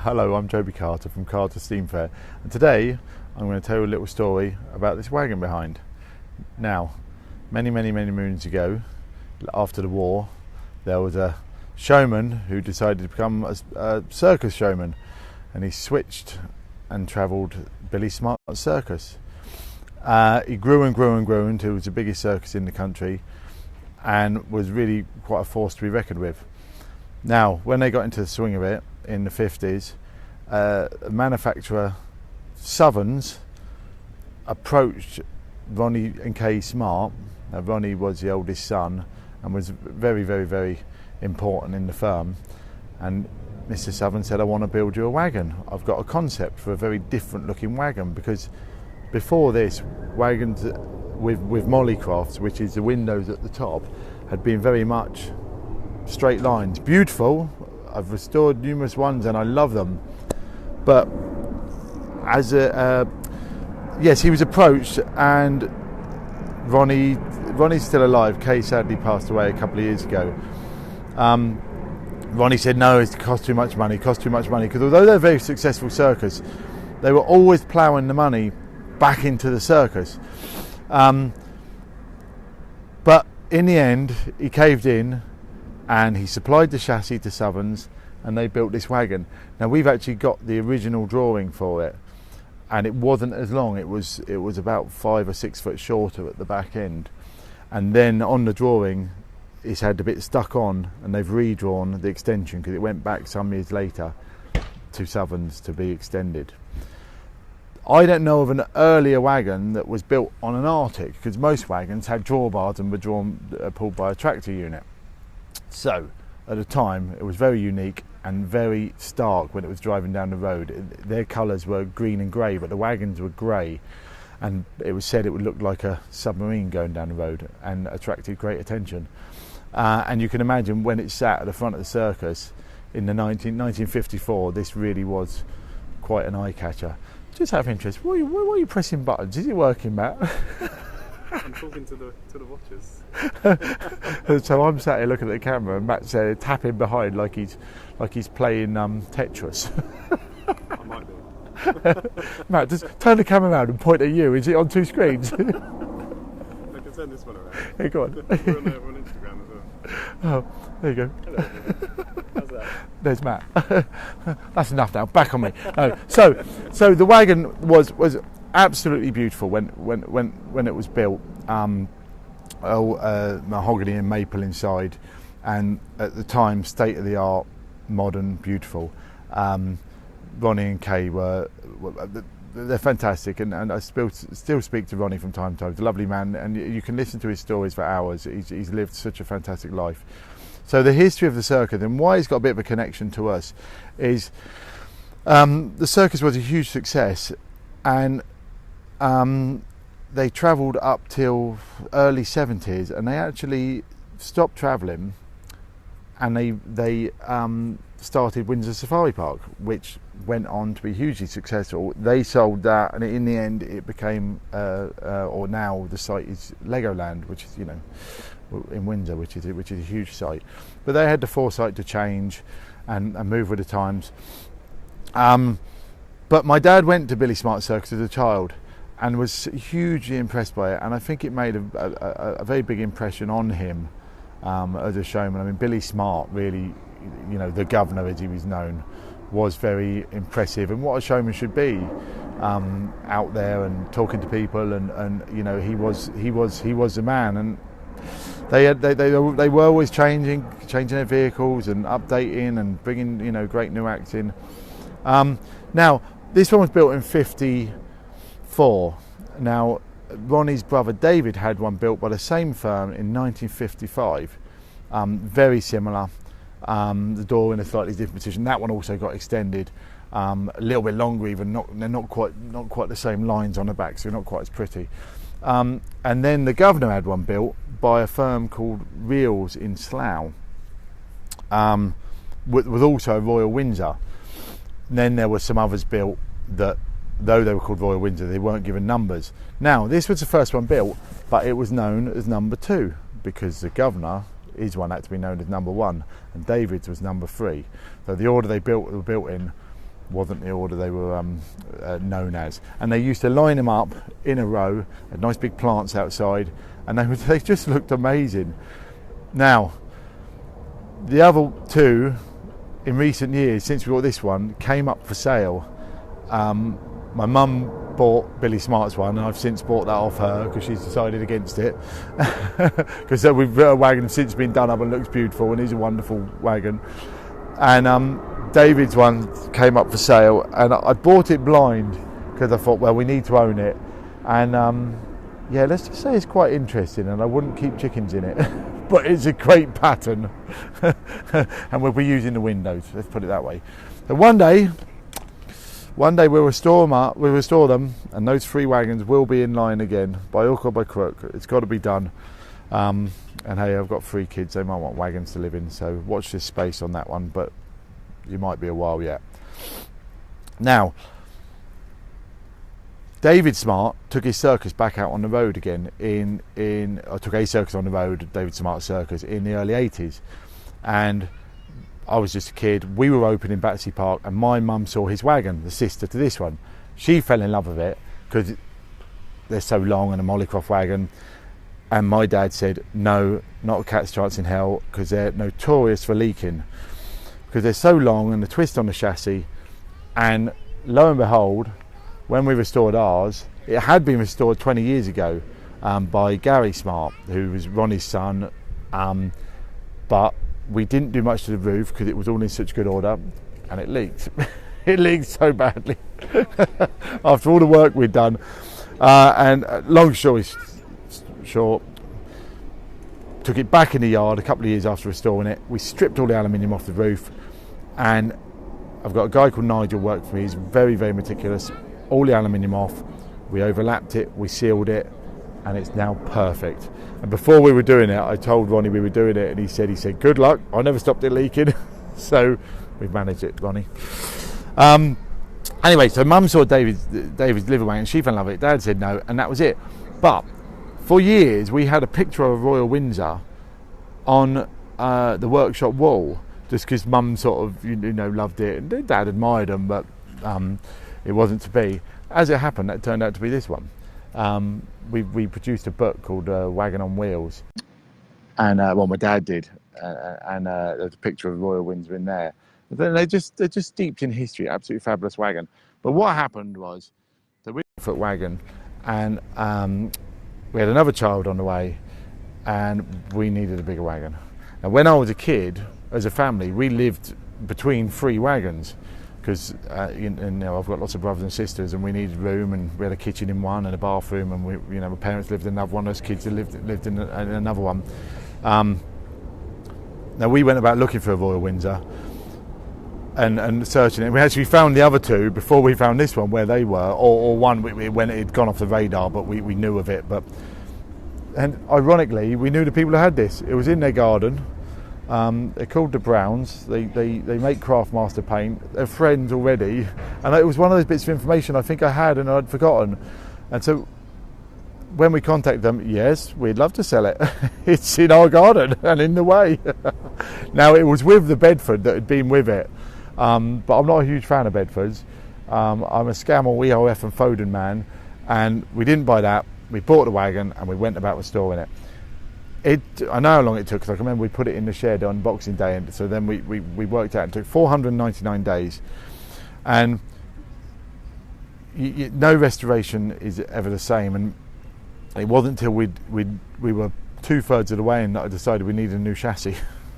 Hello, I'm Joby Carter from Carter Steam Fair, and today I'm going to tell you a little story about this wagon behind. Now, many moons ago, after the war, there was a showman who decided to become a circus showman, and he switched and travelled Billy Smart's circus. He grew until it was the biggest circus in the country and was really quite a force to be reckoned with. Now, when they got into the swing of it in the 50s, manufacturer Southerns approached Ronnie and Kay Smart. Now, Ronnie was the oldest son and was very important in the firm, and Mr. Southern said, I want to build you a wagon. I've got a concept for a very different looking wagon, because before this, wagons with mollycrofts, which is the windows at the top, had been very much straight lines. Beautiful. I've restored numerous ones and I love them. But as yes, he was approached, and Ronnie's still alive. Kay sadly passed away a couple of years ago. Ronnie said, no, it cost too much money, because although they're a very successful circus, they were always ploughing the money back into the circus. But in the end, he caved in and he supplied the chassis to Southerns, and they built this wagon. Now, we've actually got the original drawing for it, and it wasn't as long. It was about 5 or 6 foot shorter at the back end, and then on the drawing it's had a bit stuck on, and they've redrawn the extension because it went back some years later to Southerns to be extended. I don't know of an earlier wagon that was built on an Arctic, because most wagons had drawbars and were pulled by a tractor unit. So at the time it was very unique and very stark when it was driving down the road. Their colours were green and grey, but the wagons were grey, and it was said it would look like a submarine going down the road, and attracted great attention. And you can imagine when it sat at the front of the circus in the 1954, this really was quite an eye catcher. Just out of interest, why are you pressing buttons? Is it working, Matt? I'm talking to the watchers. So I'm sat here looking at the camera, and Matt's tapping behind like he's playing Tetris. I might be. Matt, just turn the camera around and point at you. Is it on 2 screens? I can turn this one around. Hey, go on. We're on Instagram as well. Oh, there you go. Hello. How's that? There's Matt. That's enough now. Back on me. No. So the wagon was absolutely beautiful when it was built. Mahogany and maple inside, and at the time state of the art, modern, beautiful. Ronnie and Kay they're fantastic, and I still speak to Ronnie from time to time. He's a lovely man, and you can listen to his stories for hours. He's lived such a fantastic life. So the history of the circus, and why it's got a bit of a connection to us, is the circus was a huge success, and they travelled up till early 70s, and they actually stopped travelling, and they started Windsor Safari Park, which went on to be hugely successful. They sold that, and in the end it became or now the site is Legoland, which is, in Windsor, which is a huge site. But they had the foresight to change and move with the times. But my dad went to Billy Smart Circus as a child and was hugely impressed by it, and I think it made a very big impression on him as a showman. I mean, Billy Smart really, the governor as he was known, was very impressive, and what a showman should be, out there and talking to people, and he was the man. And they were always changing their vehicles and updating and bringing great new acts in. Now this one was built in 54. Now Ronnie's brother David had one built by the same firm in 1955, very similar. The door in a slightly different position. That one also got extended, a little bit longer even. They're not quite the same lines on the back, so not quite as pretty. And then the governor had one built by a firm called Reels in Slough, with also Royal Windsor. And then there were some others built that, though they were called Royal Windsor, they weren't given numbers. Now this was the first one built, but it was known as number 2 because the governor, his one had to be known as number 1, and David's was number 3. So the order they were built in wasn't the order they were known as. And they used to line them up in a row, had nice big plants outside, and they just looked amazing. Now, the other two, in recent years, since we got this one, came up for sale. My mum bought Billy Smart's one, and I've since bought that off her because she's decided against it. Because her wagon has since been done up and looks beautiful, and is a wonderful wagon. And David's one came up for sale, and I bought it blind because I thought, well, we need to own it. And yeah, let's just say it's quite interesting, and I wouldn't keep chickens in it. But it's a great pattern. And we'll be using the windows, let's put it that way. So one day we'll restore them, and those 3 wagons will be in line again, by hook or by crook. It's got to be done. And hey, I've got 3 kids, they might want wagons to live in, so watch this space on that one, but you might be a while yet. Now, David Smart took his circus back out on the road again took a circus on the road, David Smart Circus, in the early 80s. And I was just a kid. We were open in Battersea Park, and my mum saw his wagon, the sister to this one. She fell in love with it because they're so long, and a Mollycroft wagon. And my dad said, no, not a cat's chance in hell, because they're notorious for leaking. Because they're so long, and the twist on the chassis. And lo and behold, when we restored ours, it had been restored 20 years ago by Gary Smart, who was Ronnie's son. But we didn't do much to the roof because it was all in such good order, and it leaked. It leaked so badly after all the work we'd done. And long story short, took it back in the yard a couple of years after restoring it. We stripped all the aluminium off the roof, and I've got a guy called Nigel work for me. He's very, very meticulous. All the aluminium off, we overlapped it, we sealed it, and it's now perfect. And before we were doing it, I told Ronnie we were doing it, and he said good luck, I never stopped it leaking. So we've managed it, Ronnie. Anyway, so Mum saw David's liver wagon, she fell in love with it, Dad said no, and that was it. But for years we had a picture of Royal Windsor on the workshop wall, just because Mum sort of loved it, and Dad admired them, but it wasn't to be. As it happened, that turned out to be this one. We produced a book called Wagon on Wheels, and well, my dad did, and there's a picture of Royal Windsor in there. But then they're just steeped in history. Absolutely fabulous wagon. But what happened was, the foot wagon, and we had another child on the way, and we needed a bigger wagon. And when I was a kid, as a family, we lived between 3 wagons. Because I've got lots of brothers and sisters, and we needed room, and we had a kitchen in one and a bathroom, and my parents lived in another one. Those kids lived in another one. Now we went about looking for a Royal Windsor and searching it. We actually found the other 2 before we found this one where they were, or one when it had gone off the radar, but we knew of it. And ironically, we knew the people who had this. It was in their garden. They're called the Browns. They make Craftmaster paint. They're friends already, and it was one of those bits of information I think I had and I'd forgotten. And so when we contacted them, yes, we'd love to sell it. It's in our garden and in the way. Now, it was with the Bedford that had been with it, but I'm not a huge fan of Bedfords. I'm a Scammell, EOF and Foden man, and we didn't buy that. We bought the wagon and we went about restoring it. I know how long it took, because I can remember we put it in the shed on Boxing Day, and so then we worked out it took 499 days. And no restoration is ever the same, and it wasn't until we were 2/3 of the way and I decided we needed a new chassis.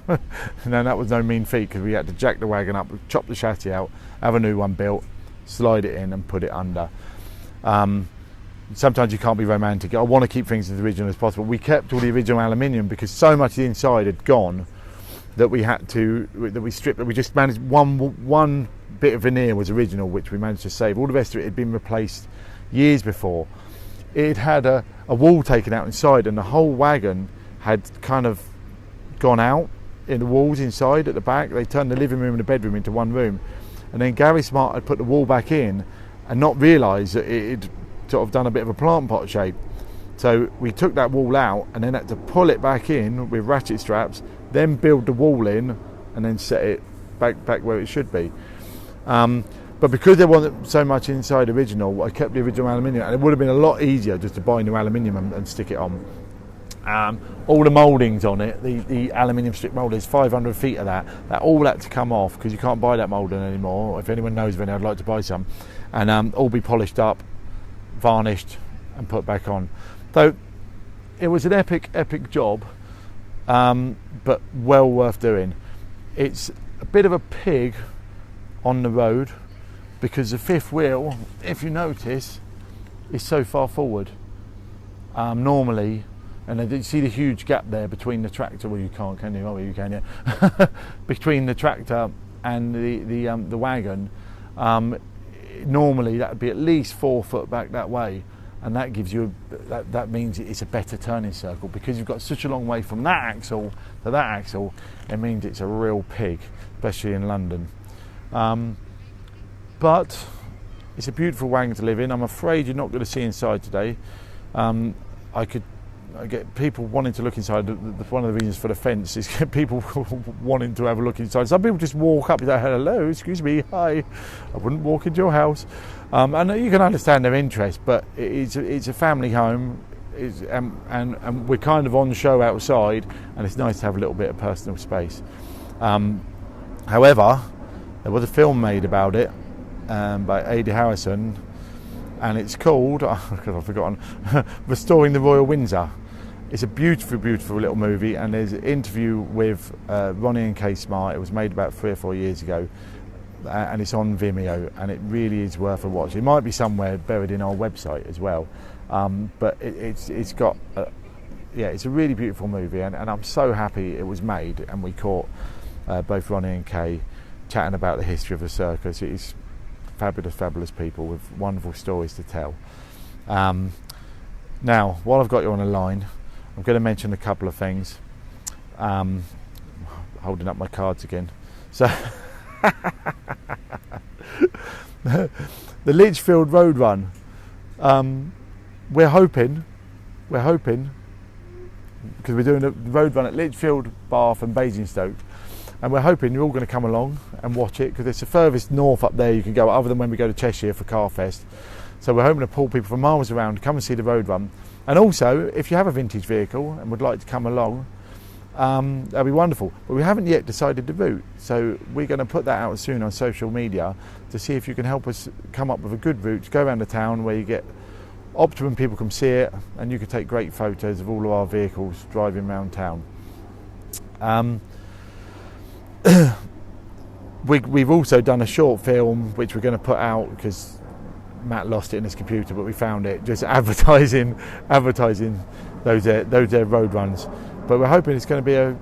And that was no mean feat, because we had to jack the wagon up, chop the chassis out, have a new one built, slide it in and put it under. Sometimes you can't be romantic. I want to keep things as original as possible. We kept all the original aluminium because so much of the inside had gone that we stripped it. We just managed one bit of veneer was original, which we managed to save. All the rest of it had been replaced years before. It had a wall taken out inside, and the whole wagon had kind of gone out in the walls inside at the back. They turned the living room and the bedroom into one room, and then Gary Smart had put the wall back in and not realised that it had sort of done a bit of a plant pot shape. So we took that wall out and then had to pull it back in with ratchet straps, then build the wall in and then set it back where it should be. But because there wasn't so much inside original, I kept the original aluminium, and it would have been a lot easier just to buy new aluminium and stick it on. All the mouldings on it, the aluminium strip mould, there's 500 feet of that all had to come off because you can't buy that moulding anymore. If anyone knows of any, I'd like to buy some, and all be polished up, varnished, and put back on. So it was an epic job, but well worth doing. It's a bit of a pig on the road because the fifth wheel, if you notice, is so far forward. Normally, and you see the huge gap there between the tractor. Well, you can't, can you? Oh, you can, yeah. Between the tractor and the wagon. Normally, that would be at least 4 foot back that way, and that gives you that means it's a better turning circle because you've got such a long way from that axle to that axle. It means it's a real pig, especially in London. But it's a beautiful wagon to live in. I'm afraid you're not going to see inside today. I get people wanting to look inside. One of the reasons for the fence is people wanting to have a look inside. Some people just walk up and say, hello, excuse me, hi. I wouldn't walk into your house. And you can understand their interest, but it's a family home, and we're kind of on show outside, and it's nice to have a little bit of personal space. However, there was a film made about it by Ada Harrison, and it's called, I've forgotten, Restoring the Royal Windsor. It's a beautiful little movie, and there's an interview with Ronnie and Kay Smart. It was made about 3 or 4 years ago, and it's on Vimeo, and it really is worth a watch. It might be somewhere buried in our website as well, but it's got it's a really beautiful movie, and I'm so happy it was made, and we caught both Ronnie and Kay chatting about the history of the circus. It is fabulous people with wonderful stories to tell. Now, while I've got you on the line, I'm going to mention a couple of things. Holding up my cards again. So, the Lichfield Road Run. We're hoping, because we're doing a road run at Lichfield, Bath and Basingstoke, and we're hoping you're all going to come along and watch it because it's the furthest north up there you can go, other than when we go to Cheshire for Carfest. So we're hoping to pull people from miles around to come and see the road run. And also, if you have a vintage vehicle and would like to come along, that'd be wonderful. But we haven't yet decided the route, so we're going to put that out soon on social media to see if you can help us come up with a good route to go around the town where you get optimum people come see it, and you can take great photos of all of our vehicles driving around town. We've also done a short film which we're going to put out because Matt lost it in his computer, but we found it, just advertising those road runs. But we're hoping it's going to be a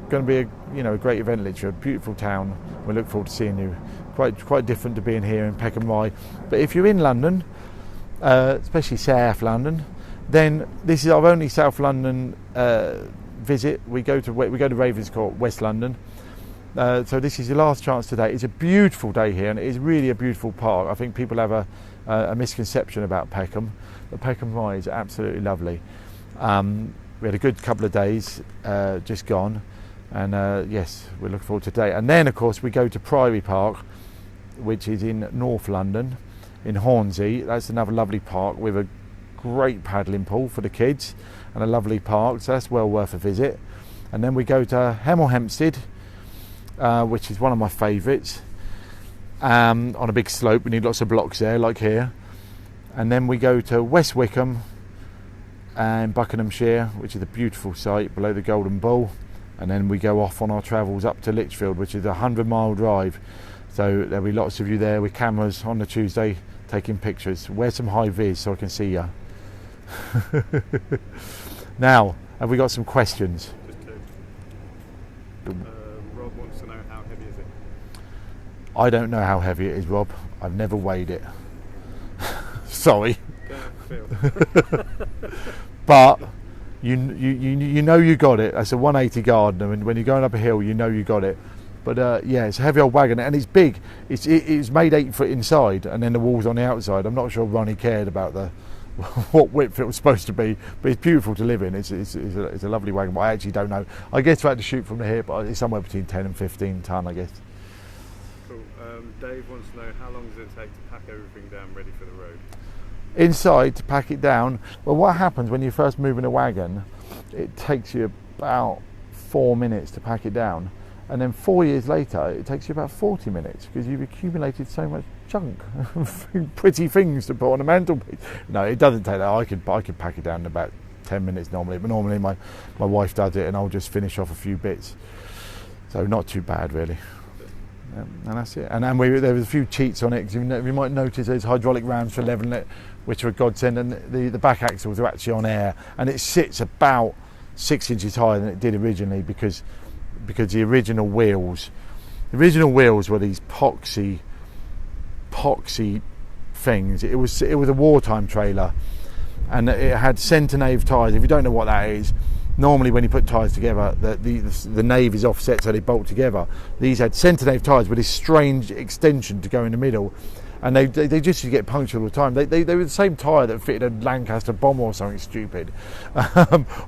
great event. Literally a beautiful town. We look forward to seeing you. Quite different to being here in Peckham Rye. But if you're in London, especially South London, then this is our only South London visit. We go to Ravenscourt, West London. So this is your last chance today. It's a beautiful day here, and it is really a beautiful park. I think people have a misconception about Peckham, but Peckham Rye is absolutely lovely. We had a good couple of days just gone, and yes, we're looking forward to today. And then, of course, we go to Priory Park, which is in North London, in Hornsey. That's another lovely park with a great paddling pool for the kids and a lovely park, so that's well worth a visit. And then we go to Hemel Hempstead, which is one of my favourites, on a big slope. We need lots of blocks there, like here. And then we go to West Wickham and Buckinghamshire, which is a beautiful site below the Golden Bull. And then we go off on our travels up to Lichfield, which is a 100-mile drive. So there'll be lots of you there with cameras on the Tuesday taking pictures. Wear some high vis so I can see you. Now, have we got some questions? Just two. Rob wants to know, how heavy is it? I don't know how heavy it is, Rob. I've never weighed it. Sorry. But you know you got it. That's a 180 Gardner, and when you're going up a hill, you know you got it. But yeah, it's a heavy old wagon, and it's big. It's made 8 foot inside, and then the walls on the outside. I'm not sure Ronnie cared about what width it was supposed to be, but it's beautiful to live in. It's a lovely wagon, but I actually don't know. I guess I had to shoot from the hip, but it's somewhere between 10 and 15 tonne, I guess. Cool. Dave wants to know how long does it take to pack everything down ready for the road? Inside to pack it down. Well, what happens when you first move in a wagon? It takes you about 4 minutes to pack it down, and then 4 years later it takes you about 40 minutes because you've accumulated so much junk, pretty things to put on a mantelpiece. No, it doesn't take that. I could pack it down in about 10 minutes normally, but normally my wife does it, and I'll just finish off a few bits. So not too bad really. And that's it. And there was a few cheats on it, because you might notice there's hydraulic rams for leveling it, which are a godsend, and the back axles are actually on air, and it sits about 6 inches higher than it did originally, because the original wheels were these poxy things. It was a wartime trailer, and it had centre nave tyres. If you don't know what that is, normally when you put tyres together, the nave is offset so they bolt together. These had centre nave tyres with this strange extension to go in the middle, and they just used to get punctured all the time. They were the same tyre that fitted a Lancaster bomber or something stupid,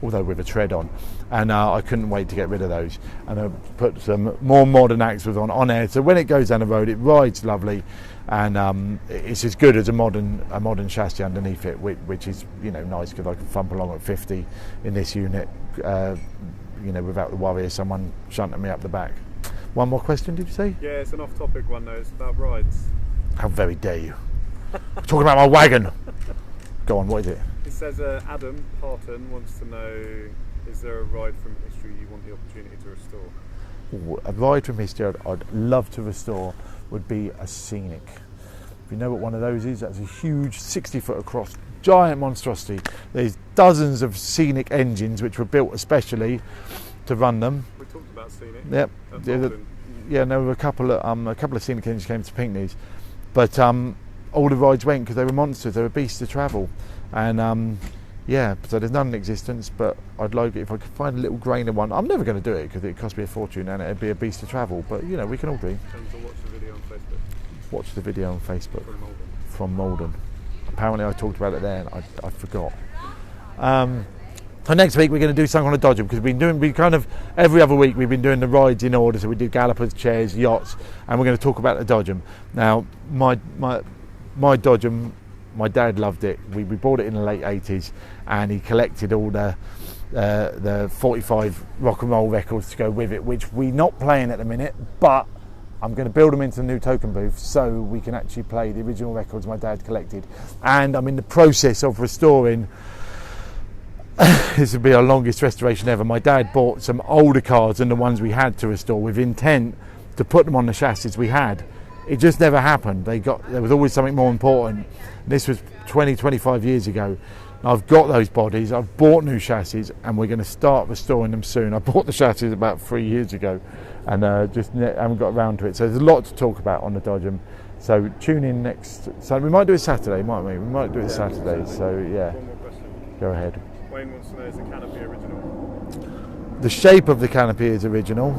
although with a tread on. And I couldn't wait to get rid of those. And I put some more modern axles on air, so when it goes down the road, it rides lovely, and it's as good as a modern chassis underneath it, which is nice, because I can thump along at 50 in this unit, without the worry of someone shunting me up the back. One more question, did you say? Yeah, it's an off-topic one though. It's about rides. How very dare you? We're talking about my wagon. Go on, what is it? It says Adam Parton wants to know, is there a ride from history you want the opportunity to restore? Ooh, a ride from history I'd love to restore would be a scenic. If you know what one of those is, that's a huge 60-foot across giant monstrosity. There's dozens of scenic engines which were built especially to run them. We talked about scenic. Yep. Yeah, there were a couple of scenic engines came to Pinckney's, but all the rides went because they were monsters. They were beasts to travel, and so there's none in existence. But I'd like it if I could find a little grain of one. I'm never going to do it because it cost me a fortune and it'd be a beast to travel. But we can all dream. And to watch the video on Facebook. Watch the video on Facebook From Malden. Apparently I talked about it there and I forgot. So next week we're going to do something on a Dodgem, because we kind of every other week we've been doing the rides in order. So we did gallopers, chairs, yachts, and we're going to talk about the Dodgem. Now my Dodgem, my dad loved it. We bought it in the late 80s, and he collected all the 45 rock and roll records to go with it, which we're not playing at the minute, but I'm going to build them into the new token booth so we can actually play the original records my dad collected. And I'm in the process of restoring. This will be our longest restoration ever. My dad bought some older cars than the ones we had to restore, with intent to put them on the chassis we had. It just never happened. There was always something more important. This was 25 years ago. I've got those bodies, I've bought new chassis, and we're going to start restoring them soon. I bought the chassis about 3 years ago, and just haven't got around to it. So there's a lot to talk about on the Dodgem. So tune in next. So we might do it Saturday, might we? We might do it Saturday. So yeah. One more question. Go ahead. Wayne wants to know, is the canopy original? The shape of the canopy is original,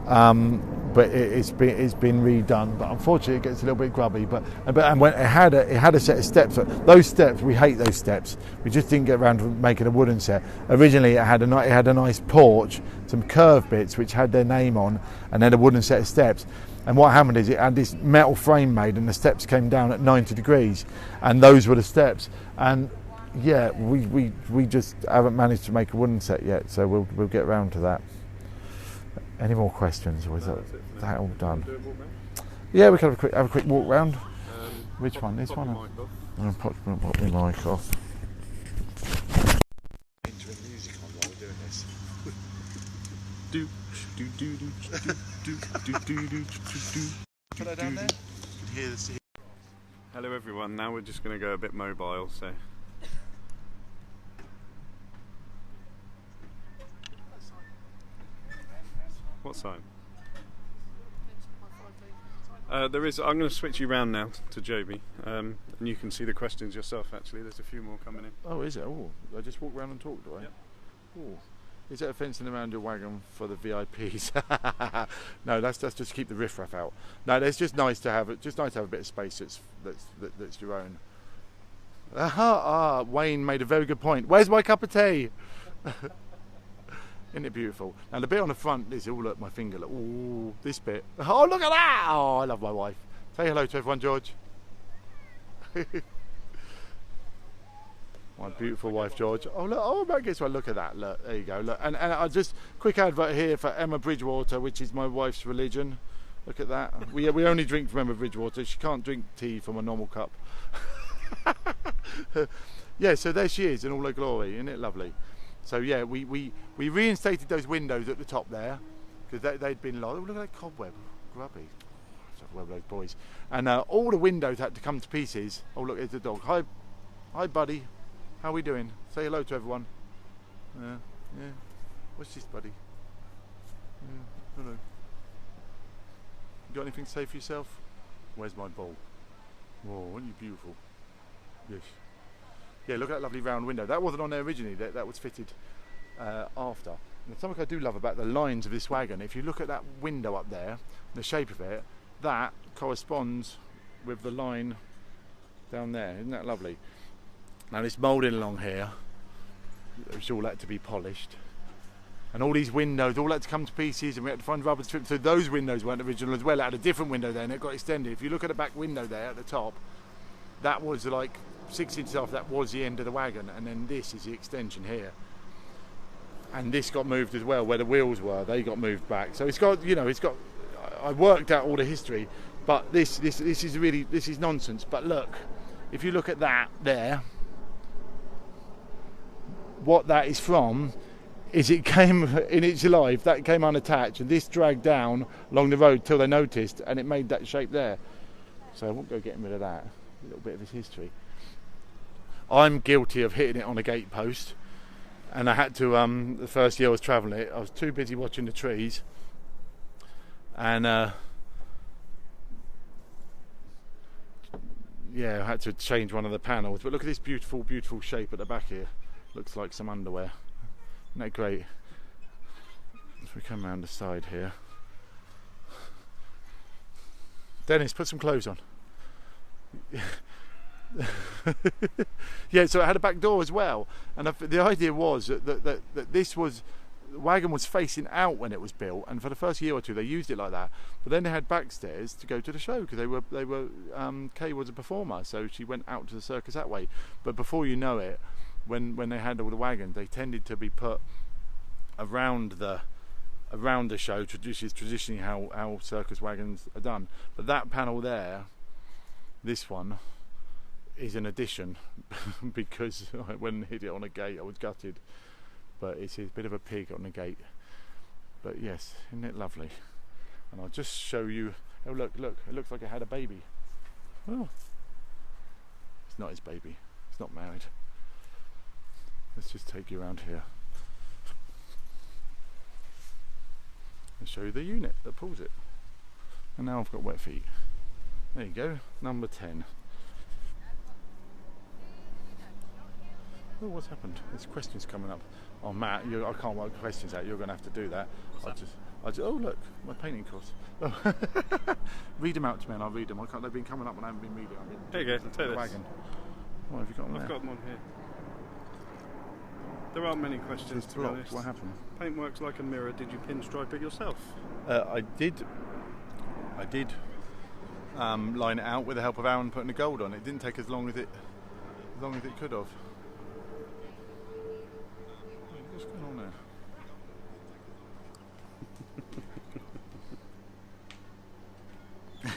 but it's been redone. But unfortunately, it gets a little bit grubby. But when it had a set of steps. Those steps, we hate those steps. We just didn't get around to making a wooden set. Originally, it had a nice porch, some curved bits which had their name on, and then a wooden set of steps. And what happened is it had this metal frame made, and the steps came down at 90 degrees, and those were the steps. And yeah, we just haven't managed to make a wooden set yet, so we'll get round to that. Any more questions, or is that all done? Do a walk round? Yeah, we can have a quick walk round. Which one? This pop one? your mic off. I'm going to pop my mic off. Entering music on while we're doing this. Put that down there. You can hear the Hello everyone, now we're just going to go a bit mobile, so. What sign? There is. I'm going to switch you round now to Joby, and you can see the questions yourself. Actually, there's a few more coming in. Oh, is it? Oh, I just walk around and talk, do I? Yep. Oh, is that a fencing around your wagon for the VIPs? No, that's just to keep the riffraff out. No, it's just nice to have a bit of space that's your own. Wayne made a very good point. Where's my cup of tea? Isn't it beautiful? Now the bit on the front is, oh look, my finger, look, oh, this bit. Oh, look at that! Oh, I love my wife. Say hello to everyone, George. My beautiful wife, George. Oh look, oh, I guess well, look at that. Look, there you go. Look, and I just quick advert here for Emma Bridgewater, which is my wife's religion. Look at that. We only drink from Emma Bridgewater. She can't drink tea from a normal cup. Yeah, so there she is in all her glory. Isn't it lovely? So yeah, we reinstated those windows at the top there because they'd been lost. Oh, look at that cobweb, grubby. Well, those boys. And all the windows had to come to pieces. Oh look, there's the dog. Hi, buddy. How we doing? Say hello to everyone. Yeah. What's this, buddy? Yeah, hello. You got anything to say for yourself? Where's my ball? Whoa, aren't you beautiful? Yes. Yeah, look at that lovely round window. That wasn't on there originally. That was fitted after. And something I do love about the lines of this wagon, if you look at that window up there, the shape of it, that corresponds with the line down there. Isn't that lovely? Now this moulding along here, it's all had to be polished. And all these windows, all had to come to pieces, and we had to find rubber strips. So those windows weren't original as well. It had a different window there, and it got extended. If you look at the back window there at the top, that was like 6 inches off. That was the end of the wagon, and then this is the extension here. And this got moved as well, where the wheels were. They got moved back. So it's got, you know, it's got. I worked out all the history, but this is nonsense. But look, if you look at that there, what that is from is it came in its life, that came unattached, and this dragged down along the road till they noticed, and it made that shape there. So I won't go getting rid of that. A little bit of his history. I'm guilty of hitting it on a gate post, and I had to, the first year I was travelling it, I was too busy watching the trees, and yeah, I had to change one of the panels. But look at this beautiful, beautiful shape at the back here. Looks like some underwear. Isn't that great? If we come around the side here. Dennis, put some clothes on. Yeah, so it had a back door as well. And the idea was that this was, the wagon was facing out when it was built, and for the first year or two they used it like that. But then they had back stairs to go to the show, because Kay was a performer, so she went out to the circus that way. But before you know it, when they had all the wagons, they tended to be put around the show, which is traditionally how circus wagons are done. But that panel there, this one, is an addition because when I hit it on a gate I was gutted. But it's a bit of a pig on the gate. But yes, isn't it lovely? And I'll just show you. Oh look, it looks like it had a baby. Oh, it's not his baby. It's not married. Let's just take you around here and show you the unit that pulls it. And now I've got wet feet. There you go, number 10. Oh, what's happened? There's questions coming up. Oh, Matt, I can't work questions out. You're going to have to do that. Oh, look, my painting course. Oh. Read them out to me and I'll read them. They've been coming up and I haven't been reading them. There you go, take this. Wagon. What have you got on there? I've got them on here. There aren't many questions, to be honest. What happened? Paint works like a mirror. Did you pinstripe it yourself? I did line it out with the help of Aaron putting the gold on. It didn't take as long as it could have. What's going on there?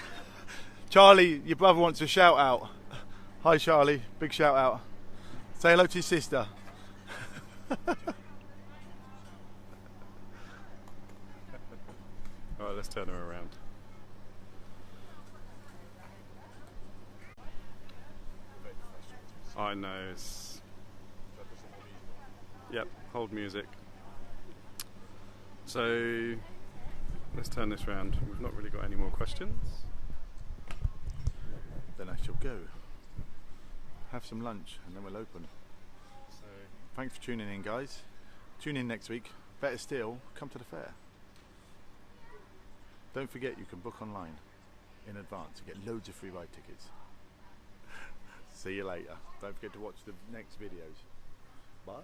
Charlie, your brother wants a shout out. Hi Charlie, big shout out. Say hello to your sister. Alright, let's turn her around. I know. Yep, hold music. So let's turn this round. We've not really got any more questions. Then I shall go. Have some lunch and then we'll open. So thanks for tuning in, guys. Tune in next week. Better still, come to the fair. Don't forget you can book online in advance and get loads of free ride tickets. See you later. Don't forget to watch the next videos. Bye.